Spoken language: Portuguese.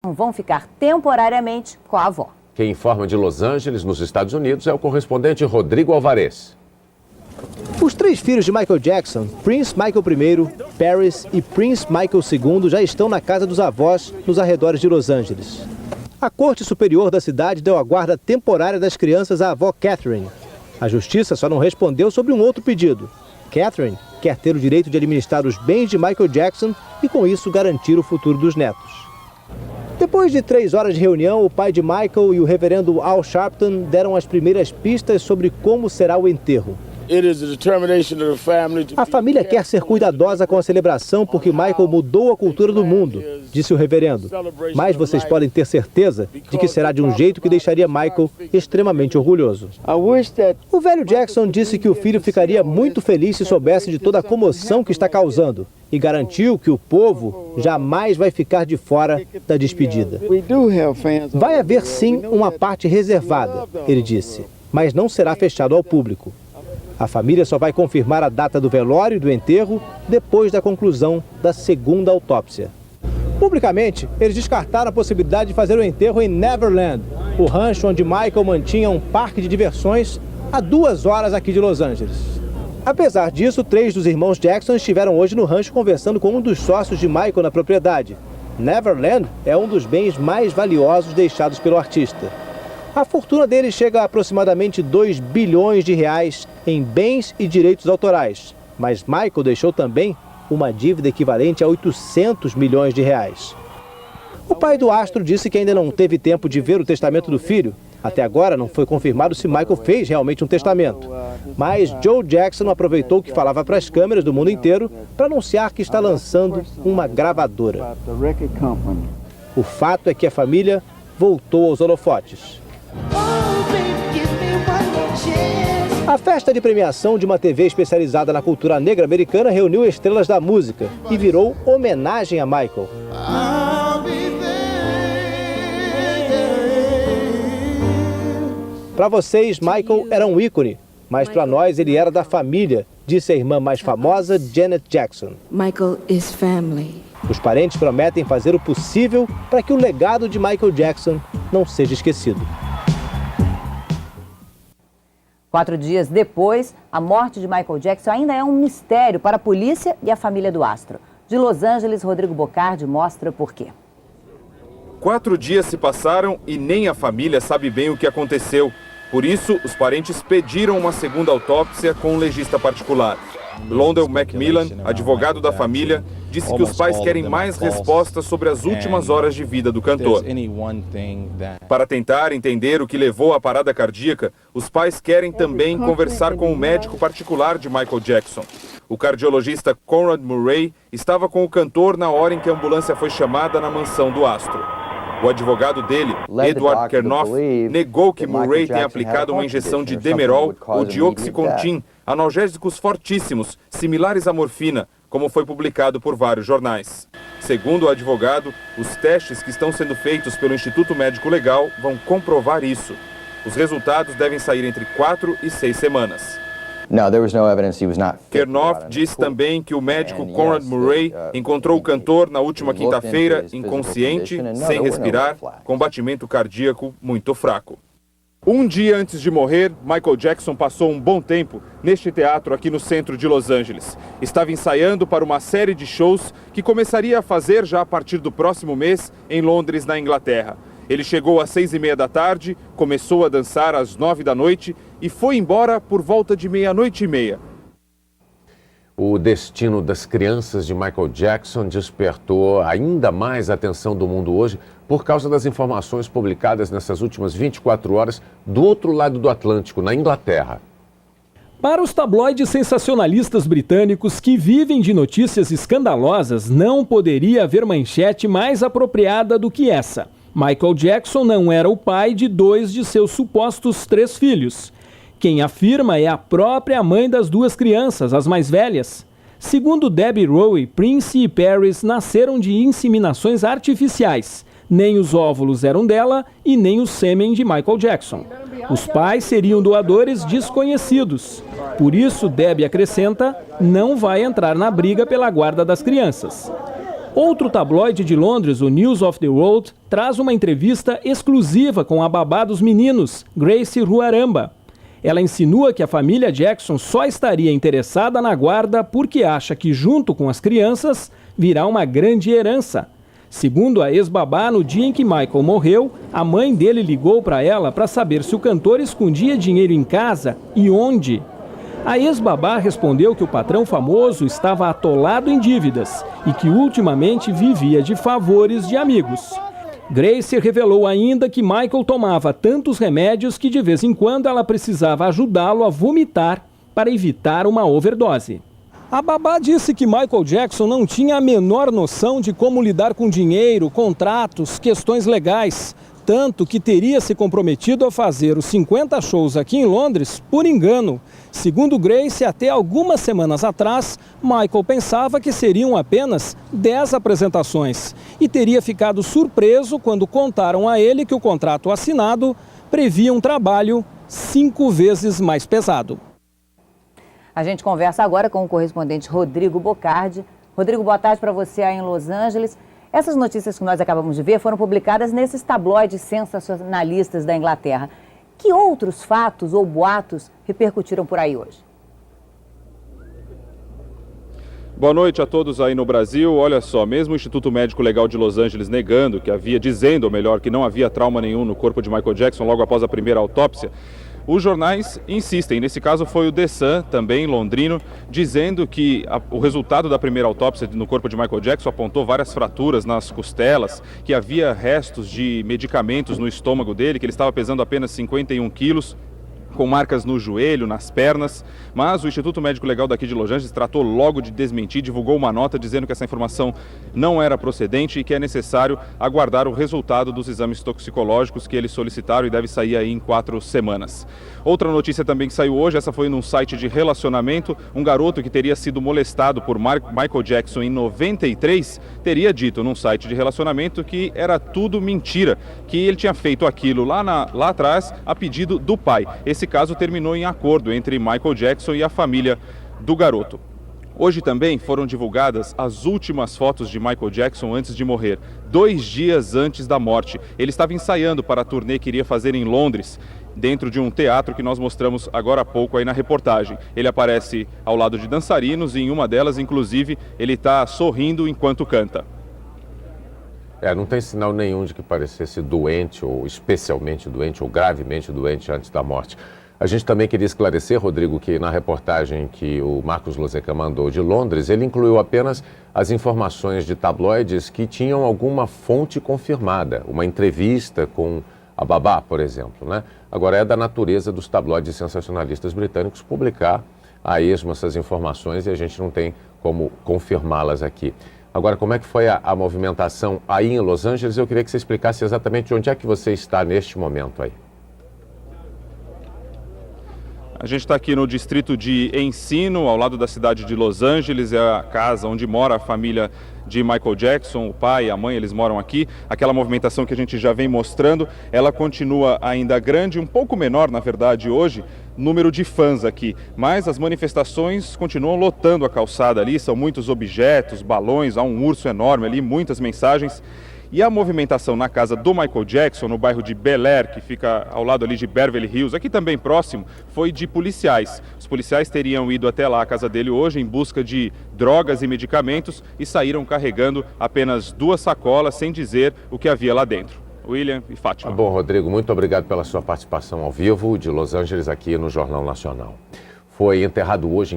Vão ficar temporariamente com a avó. Quem informa de Los Angeles, nos Estados Unidos, é o correspondente Rodrigo Alvarez. Os 3 filhos de Michael Jackson, Prince Michael I, Paris e Prince Michael II, já estão na casa dos avós nos arredores de Los Angeles. A Corte Superior da cidade deu a guarda temporária das crianças à avó Catherine. A justiça só não respondeu sobre um outro pedido. Catherine quer ter o direito de administrar os bens de Michael Jackson e, com isso, garantir o futuro dos netos. Depois de 3 horas de reunião, o pai de Michael e o reverendo Al Sharpton deram as primeiras pistas sobre como será o enterro. A família quer ser cuidadosa com a celebração porque Michael mudou a cultura do mundo, disse o reverendo. Mas vocês podem ter certeza de que será de um jeito que deixaria Michael extremamente orgulhoso. O velho Jackson disse que o filho ficaria muito feliz se soubesse de toda a comoção que está causando e garantiu que o povo jamais vai ficar de fora da despedida. Vai haver sim uma parte reservada, ele disse, mas não será fechado ao público. A família só vai confirmar a data do velório e do enterro depois da conclusão da segunda autópsia. Publicamente, eles descartaram a possibilidade de fazer o enterro em Neverland, o rancho onde Michael mantinha um parque de diversões a 2 horas aqui de Los Angeles. Apesar disso, 3 dos irmãos Jackson estiveram hoje no rancho conversando com um dos sócios de Michael na propriedade. Neverland é um dos bens mais valiosos deixados pelo artista. A fortuna dele chega a aproximadamente 2 bilhões de reais em bens e direitos autorais. Mas Michael deixou também uma dívida equivalente a 800 milhões de reais. O pai do astro disse que ainda não teve tempo de ver o testamento do filho. Até agora não foi confirmado se Michael fez realmente um testamento. Mas Joe Jackson aproveitou que falava para as câmeras do mundo inteiro para anunciar que está lançando uma gravadora. O fato é que a família voltou aos holofotes. A festa de premiação de uma TV especializada na cultura negra americana reuniu estrelas da música e virou homenagem a Michael. Para vocês, Michael era um ícone, mas para nós ele era da família, disse a irmã mais famosa, Janet Jackson. Michael is family. Os parentes prometem fazer o possível para que o legado de Michael Jackson não seja esquecido. 4 dias depois, a morte de Michael Jackson ainda é um mistério para a polícia e a família do astro. De Los Angeles, Rodrigo Bocardi mostra por quê. 4 dias se passaram e nem a família sabe bem o que aconteceu. Por isso, os parentes pediram uma segunda autópsia com um legista particular. Londell Macmillan, advogado da família, disse que os pais querem mais respostas sobre as últimas horas de vida do cantor. Para tentar entender o que levou à parada cardíaca, os pais querem também conversar com o médico particular de Michael Jackson. O cardiologista Conrad Murray estava com o cantor na hora em que a ambulância foi chamada na mansão do astro. O advogado dele, Edward Kernoff, negou que Murray tenha aplicado uma injeção de Demerol ou de Oxycontin, analgésicos fortíssimos, similares à morfina, como foi publicado por vários jornais. Segundo o advogado, os testes que estão sendo feitos pelo Instituto Médico Legal vão comprovar isso. Os resultados devem sair entre 4 e 6 semanas. Kernoff disse também que o médico Conrad Murray encontrou o cantor na última quinta-feira inconsciente, sem respirar, com batimento cardíaco muito fraco. Um dia antes de morrer, Michael Jackson passou um bom tempo neste teatro aqui no centro de Los Angeles. Estava ensaiando para uma série de shows que começaria a fazer já a partir do próximo mês em Londres, na Inglaterra. Ele chegou às 6h30 da tarde, começou a dançar às 9 da noite e foi embora por volta de 00:30. O destino das crianças de Michael Jackson despertou ainda mais a atenção do mundo hoje por causa das informações publicadas nessas últimas 24 horas do outro lado do Atlântico, na Inglaterra. Para os tabloides sensacionalistas britânicos que vivem de notícias escandalosas, não poderia haver manchete mais apropriada do que essa. Michael Jackson não era o pai de 2 de seus supostos 3 filhos. Quem afirma é a própria mãe das 2 crianças, as mais velhas. Segundo Debbie Rowe, Prince e Paris nasceram de inseminações artificiais. Nem os óvulos eram dela e nem o sêmen de Michael Jackson. Os pais seriam doadores desconhecidos. Por isso, Debbie acrescenta, não vai entrar na briga pela guarda das crianças. Outro tabloide de Londres, o News of the World, traz uma entrevista exclusiva com a babá dos meninos, Grace Ruaramba. Ela insinua que a família Jackson só estaria interessada na guarda porque acha que, junto com as crianças, virá uma grande herança. Segundo a ex-babá, no dia em que Michael morreu, a mãe dele ligou para ela para saber se o cantor escondia dinheiro em casa e onde. A ex-babá respondeu que o patrão famoso estava atolado em dívidas e que ultimamente vivia de favores de amigos. Grace revelou ainda que Michael tomava tantos remédios que de vez em quando ela precisava ajudá-lo a vomitar para evitar uma overdose. A babá disse que Michael Jackson não tinha a menor noção de como lidar com dinheiro, contratos, questões legais, tanto que teria se comprometido a fazer os 50 shows aqui em Londres por engano. Segundo Grace, até algumas semanas atrás, Michael pensava que seriam apenas 10 apresentações e teria ficado surpreso quando contaram a ele que o contrato assinado previa um trabalho 5 vezes mais pesado. A gente conversa agora com o correspondente Rodrigo Bocardi. Rodrigo, boa tarde para você aí em Los Angeles. Essas notícias que nós acabamos de ver foram publicadas nesses tabloides sensacionalistas da Inglaterra. Que outros fatos ou boatos repercutiram por aí hoje? Boa noite a todos aí no Brasil. Olha só, mesmo o Instituto Médico Legal de Los Angeles negando dizendo, ou melhor, que não havia trauma nenhum no corpo de Michael Jackson logo após a primeira autópsia, os jornais insistem. Nesse caso foi o The Sun, também londrino, dizendo que o resultado da primeira autópsia no corpo de Michael Jackson apontou várias fraturas nas costelas, que havia restos de medicamentos no estômago dele, que ele estava pesando apenas 51 quilos. Com marcas no joelho, nas pernas, mas o Instituto Médico Legal daqui de Los Angeles tratou logo de desmentir, divulgou uma nota dizendo que essa informação não era procedente e que é necessário aguardar o resultado dos exames toxicológicos que eles solicitaram e deve sair aí em 4 semanas. Outra notícia também que saiu hoje, essa foi num site de relacionamento, um garoto que teria sido molestado por Michael Jackson em 93, teria dito num site de relacionamento que era tudo mentira, que ele tinha feito aquilo lá atrás a pedido do pai. Esse caso terminou em acordo entre Michael Jackson e a família do garoto. Hoje também foram divulgadas as últimas fotos de Michael Jackson antes de morrer, 2 dias antes da morte. Ele estava ensaiando para a turnê que iria fazer em Londres, dentro de um teatro que nós mostramos agora há pouco aí na reportagem. Ele aparece ao lado de dançarinos e em uma delas, inclusive, ele está sorrindo enquanto canta. Não tem sinal nenhum de que parecesse doente, ou especialmente doente, ou gravemente doente antes da morte. A gente também queria esclarecer, Rodrigo, que na reportagem que o Marcos Loseca mandou de Londres, ele incluiu apenas as informações de tabloides que tinham alguma fonte confirmada, uma entrevista com a babá, por exemplo, né? Agora, é da natureza dos tabloides sensacionalistas britânicos publicar a esmo essas informações e a gente não tem como confirmá-las aqui. Agora, como é que foi a movimentação aí em Los Angeles? Eu queria que você explicasse exatamente onde é que você está neste momento aí. A gente está aqui no distrito de Ensino, ao lado da cidade de Los Angeles, é a casa onde mora a família de Michael Jackson, o pai e a mãe, eles moram aqui. Aquela movimentação que a gente já vem mostrando, ela continua ainda grande, um pouco menor, na verdade, hoje, número de fãs aqui. Mas as manifestações continuam lotando a calçada ali, são muitos objetos, balões, há um urso enorme ali, muitas mensagens. E a movimentação na casa do Michael Jackson, no bairro de Bel Air, que fica ao lado ali de Beverly Hills, aqui também próximo, foi de policiais. Os policiais teriam ido até lá a casa dele hoje em busca de drogas e medicamentos e saíram carregando apenas 2 sacolas, sem dizer o que havia lá dentro. William e Fátima. Bom, Rodrigo, muito obrigado pela sua participação ao vivo de Los Angeles aqui no Jornal Nacional. Foi enterrado hoje